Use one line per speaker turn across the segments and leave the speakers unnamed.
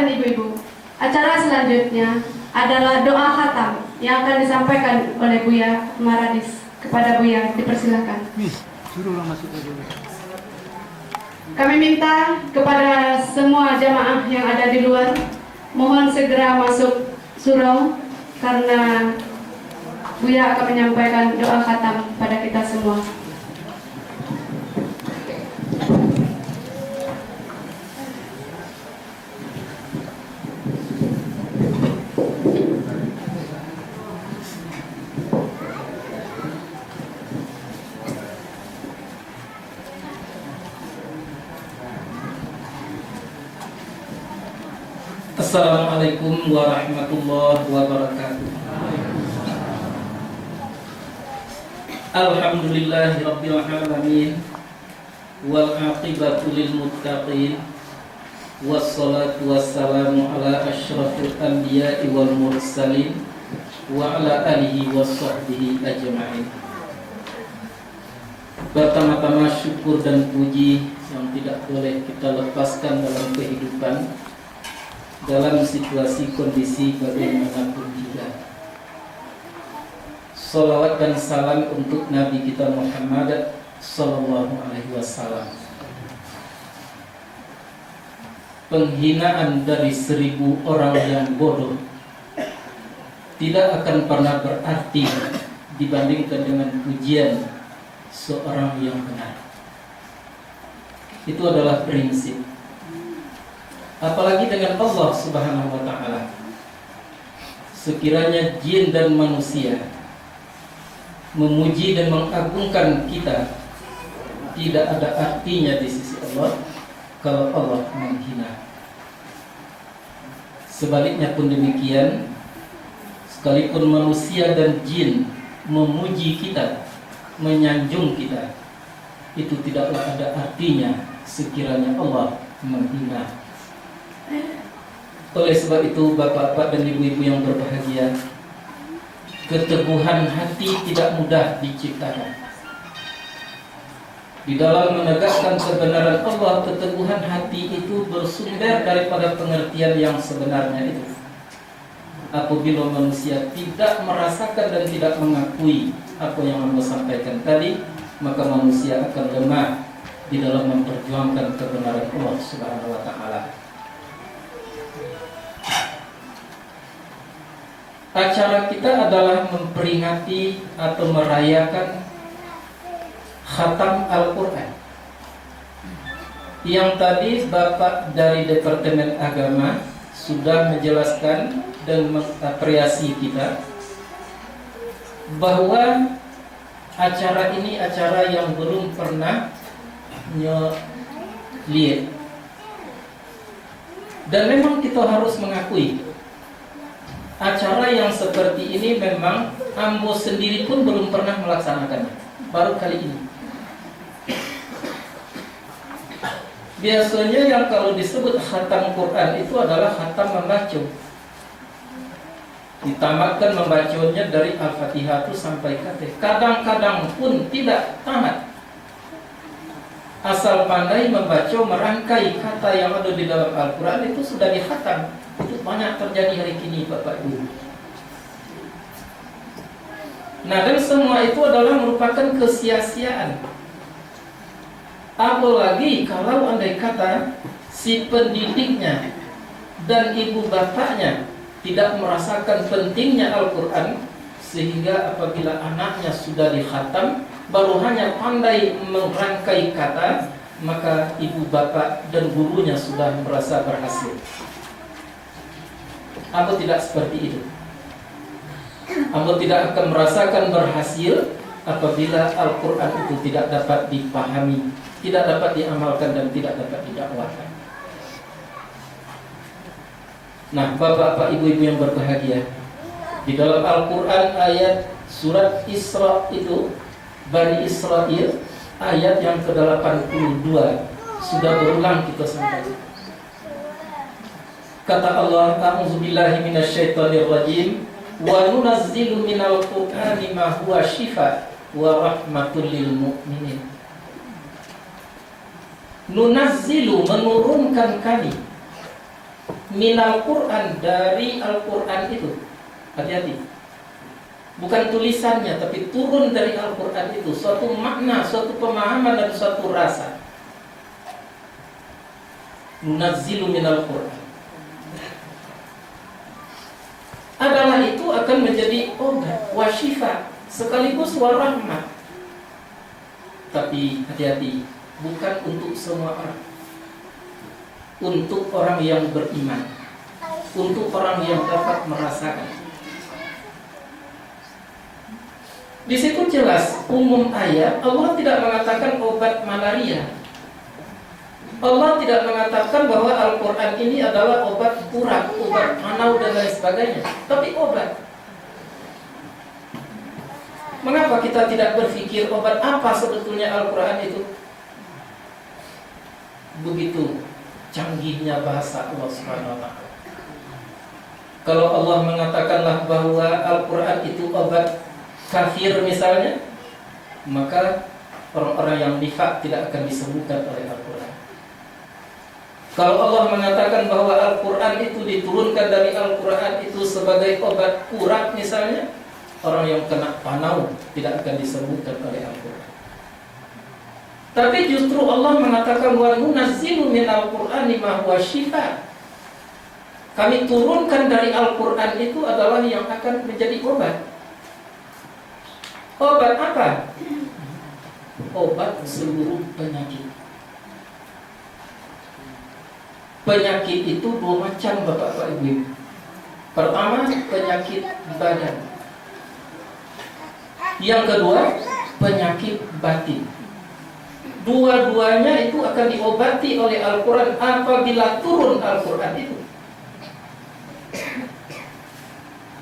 dan ibu-ibu, acara selanjutnya adalah doa khatam yang akan disampaikan oleh Buya Maradis. Kepada Buya, dipersilakan.
Suruhlah masuk dulu.
Kami minta kepada semua jamaah yang ada di luar, mohon segera masuk surau karena Buya akan menyampaikan doa khatam pada kita semua.
Assalamualaikum warahmatullahi wabarakatuh. Alhamdulillahi rabbil alamin, wal aqibatu lil muttaqin, wassalatu wassalamu ala asyrafil anbiya'i wal mursalin, wa ala alihi washabbihi ajma'in. Pertama-tama syukur dan puji yang tidak boleh kita lepaskan dalam kehidupan, dalam situasi kondisi bagaimanapun juga. Salawat dan salam untuk Nabi kita Muhammad sallallahu alaihi wasallam. Penghinaan dari 1000 orang yang bodoh tidak akan pernah berarti dibandingkan dengan pujian seorang yang benar. Itu adalah prinsip. Apalagi dengan Allah Subhanahu wa ta'ala. Sekiranya jin dan manusia memuji dan mengagungkan kita, tidak ada artinya di sisi Allah kalau Allah menghina. Sebaliknya pun demikian, sekalipun manusia dan jin memuji kita, menyanjung kita, itu tidaklah ada artinya sekiranya Allah menghina. Oleh sebab itu, bapak-bapak dan ibu-ibu yang berbahagia, keteguhan hati tidak mudah diciptakan. Di dalam menegakkan kebenaran Allah, keteguhan hati itu bersumber daripada pengertian yang sebenarnya itu. Apabila manusia tidak merasakan dan tidak mengakui apa yang Allah sampaikan tadi, maka manusia akan lemah di dalam memperjuangkan kebenaran Allah Subhanahu wa ta'ala. Acara kita adalah memperingati atau merayakan Khatam Al-Quran, yang tadi Bapak dari Departemen Agama sudah menjelaskan dan mengapresiasi kita bahwa acara ini acara yang belum pernah lihat. Dan memang kita harus mengakui acara yang seperti ini memang Ambo sendiri pun belum pernah melaksanakannya, baru kali ini. Biasanya yang kalau disebut khatam Quran itu adalah khatam membaca. Ditamatkan membacanya dari Al-Fatihah itu sampai Fatihah. Kadang-kadang pun tidak tamat. Asal pandai membaca, merangkai kata yang ada di dalam Al-Quran itu sudah dikhatam. Itu banyak terjadi hari ini, Bapak Ibu. Nah, dan semua itu adalah merupakan kesia-siaan. Apalagi kalau andai kata si pendidiknya dan ibu bapaknya tidak merasakan pentingnya Al-Quran, sehingga apabila anaknya sudah dikhatam baru hanya pandai merangkai kata, maka ibu bapak dan gurunya sudah merasa berhasil. Ambo tidak seperti itu. Ambo tidak akan merasakan berhasil apabila Al-Quran itu tidak dapat dipahami, tidak dapat diamalkan, dan tidak dapat didakwahkan. Nah, bapak-bapak, ibu-ibu yang berbahagia, di dalam Al-Quran ayat surat Isra itu, Bani Israel, ayat yang ke-82 sudah berulang kita sampaikan. Kata Allah, a'udzubillahi minasyaitonirrajim, wa nunazzilu minal Qur'ani ma huwa shifa wa rahmatul lil mu'minin. Nunazzilu, menurunkan kami, minal Quran, dari Al-Quran itu. Hati-hati. Bukan tulisannya, tapi turun dari Al-Quran itu. Suatu makna, suatu pemahaman, dan suatu rasa. Nunazzilu minal Quran. Adalah itu akan menjadi obat, wasyifa, sekaligus warahmat. Tapi hati-hati, bukan untuk semua orang. Untuk orang yang beriman, untuk orang yang dapat merasakan. Di situ jelas umum ayat, Allah tidak mengatakan obat malaria. Allah tidak mengatakan bahwa Al-Quran ini adalah obat kurak, obat manau dan lain sebagainya, tapi obat. Mengapa kita tidak berpikir obat apa sebetulnya Al-Quran itu? Begitu canggihnya bahasa Allah Subhanahu wa Ta'ala. Kalau Allah mengatakanlah bahwa Al-Quran itu obat kafir misalnya, maka orang-orang yang nifak tidak akan disembuhkan oleh Al-Quran. Kalau Allah mengatakan bahwa Al-Quran itu diturunkan dari Al-Quran itu sebagai obat kurak misalnya, orang yang kena panau tidak akan disembuhkan oleh Al-Quran. Tapi justru Allah mengatakan wa nunazzilu minal Qur'ani ma huwa shifaa. Kami turunkan dari Al-Quran itu adalah yang akan menjadi obat. Obat apa? Obat seluruh penyakit. Penyakit itu dua macam Bapak Ibu. Pertama, penyakit badan. Yang kedua, penyakit batin. Dua-duanya itu akan diobati oleh Al-Quran apabila turun Al-Quran itu.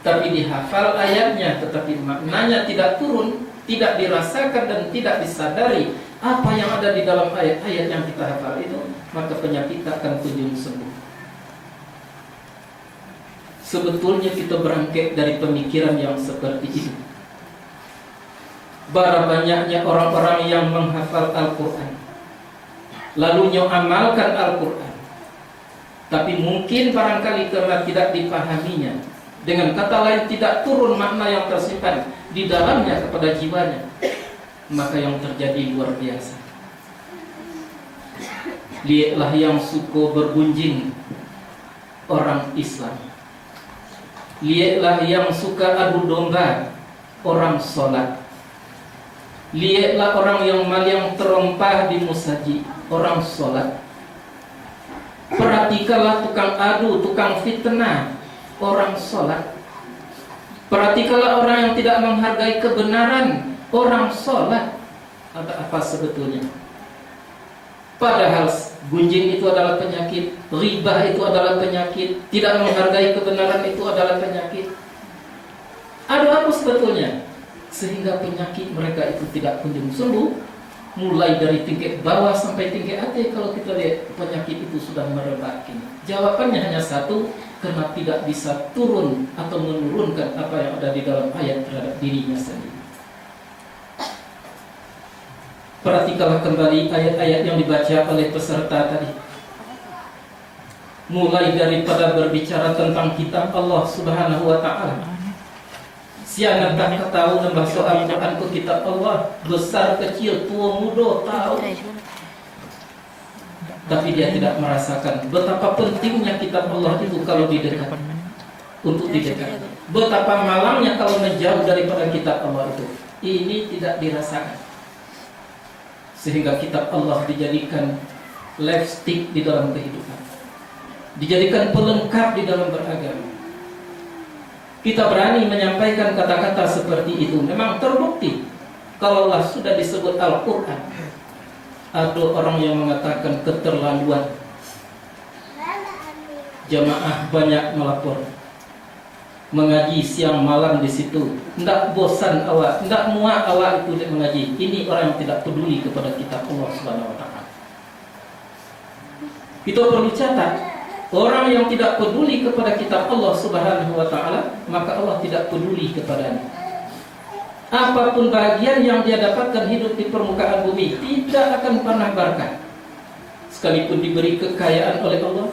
Tapi dihafal ayatnya, tetapi maknanya tidak turun, tidak dirasakan dan tidak disadari apa yang ada di dalam ayat-ayat yang kita hafal itu, maka penyakit akan kunjung sembuh. Sebetulnya kita berangkat dari pemikiran yang seperti itu. Bara banyaknya orang-orang yang menghafal Al-Quran, lalu amalkan Al-Quran, tapi mungkin barangkali karena tidak dipahaminya, dengan kata lain tidak turun makna yang tersimpan di dalamnya kepada jiwanya, maka yang terjadi luar biasa. Lihatlah yang suka bergunjing orang Islam. Lihatlah yang suka adu domba orang sholat. Lihatlah orang yang maling terompah di musajid, orang sholat. Perhatikanlah tukang adu, tukang fitnah, orang sholat. Perhatikanlah orang yang tidak menghargai kebenaran, orang sholat. Ada apa sebetulnya? Padahal gunjing itu adalah penyakit, ribah itu adalah penyakit, tidak menghargai kebenaran itu adalah penyakit. Ada apa sebetulnya? Sehingga penyakit mereka itu tidak kunjung sembuh, mulai dari tingkat bawah sampai tingkat atas. Kalau kita lihat penyakit itu sudah merebak ini, jawabannya hanya satu, karena tidak bisa turun atau menurunkan apa yang ada di dalam ayat terhadap dirinya sendiri. Perhatikanlah kembali ayat-ayat yang dibaca oleh peserta tadi. Mulai daripada berbicara tentang kitab Allah Subhanahu wa Ta'ala. Siapa tak tahu nambah soal Quran ke kitab Allah, besar kecil tua muda tahu, tapi dia tidak merasakan betapa pentingnya kitab Allah itu kalau didekat, untuk didekat. Betapa malangnya kalau menjauh daripada kitab Allah itu. Ini tidak dirasakan. Sehingga kitab Allah dijadikan lipstick di dalam kehidupan, dijadikan pelengkap di dalam beragama. Kita berani menyampaikan kata-kata seperti itu, memang terbukti. Kalaulah sudah disebut Al-Quran, ada orang yang mengatakan keterlaluan. Jamaah banyak melapor, mengaji siang malam di situ, tidak bosan awak, tidak muak awak itu mengaji. Ini orang yang tidak peduli kepada kitab Allah Subhanahu wa Ta'ala. Kita perlu catat, orang yang tidak peduli kepada kitab Allah Subhanahu wa Ta'ala, maka Allah tidak peduli kepadanya. Apapun bagian yang dia dapatkan hidup di permukaan bumi, tidak akan pernah berkah. Sekalipun diberi kekayaan oleh Allah,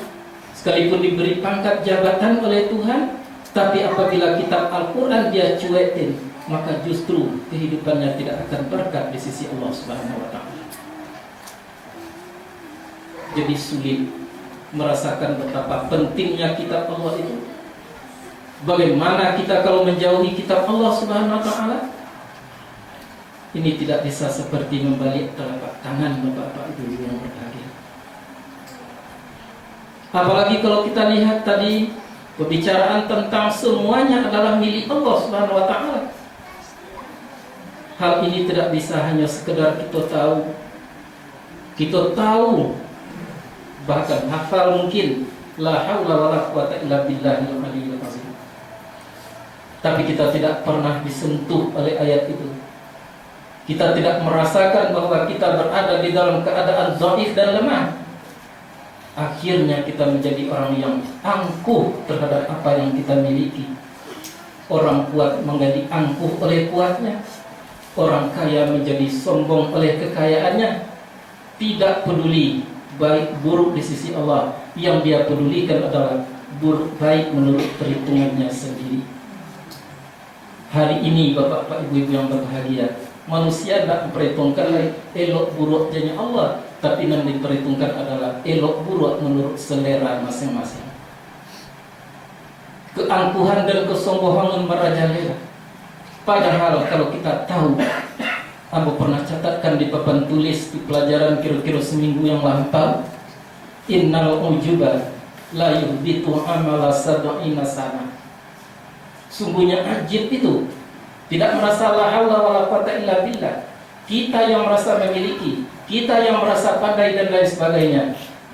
sekalipun diberi pangkat jabatan oleh Tuhan, tapi apabila kitab Al-Quran dia cuekin, maka justru kehidupannya tidak akan berkat di sisi Allah Subhanahu wa Ta'ala. Jadi sulit merasakan betapa pentingnya kitab Allah itu. Bagaimana kita kalau menjauhi kitab Allah Subhanahu wa Ta'ala? Ini tidak bisa seperti membalik telapak tangan Bapak-bapak Ibu yang berbahagia. Apalagi kalau kita lihat tadi pembicaraan tentang semuanya adalah milik Allah Subhanahu wa Ta'ala. Hal ini tidak bisa hanya sekedar kita tahu, bahkan hafal mungkin, la haula wala quwata illa billahil aliyyil azim. Tapi kita tidak pernah disentuh oleh ayat itu. Kita tidak merasakan bahwa kita berada di dalam keadaan dhaif dan lemah. Akhirnya kita menjadi orang yang angkuh terhadap apa yang kita miliki. Orang kuat menjadi angkuh oleh kuatnya. Orang kaya menjadi sombong oleh kekayaannya. Tidak peduli baik buruk di sisi Allah. Yang dia pedulikan adalah buruk baik menurut perhitungannya sendiri. Hari ini Bapak-bapak Ibu-ibu yang berbahagia, manusia tidak memperhitungkan elok buruknya Allah, tapi yang diperhitungkan adalah elok buruk menurut selera masing-masing. Keangkuhan dan kesombongan merajalela. Padahal kalau kita tahu, aku pernah catatkan di papan tulis di pelajaran kira-kira seminggu yang lampau, innal ujuba la yuhbitu amala sab'ina sana. Sungguhnya ajib itu tidak merasa la haula wala quwata illa billah. Kita yang merasa memiliki, kita yang merasa pandai dan lain sebagainya,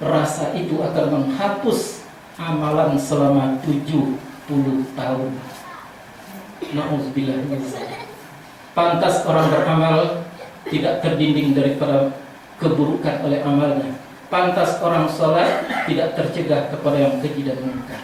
rasa itu akan menghapus amalan selama 70 tahun. Na'udzubillah min dzalik. Pantas orang beramal tidak terdinding daripada keburukan oleh amalnya. Pantas orang sholat tidak tercegah kepada yang keji dan munkar.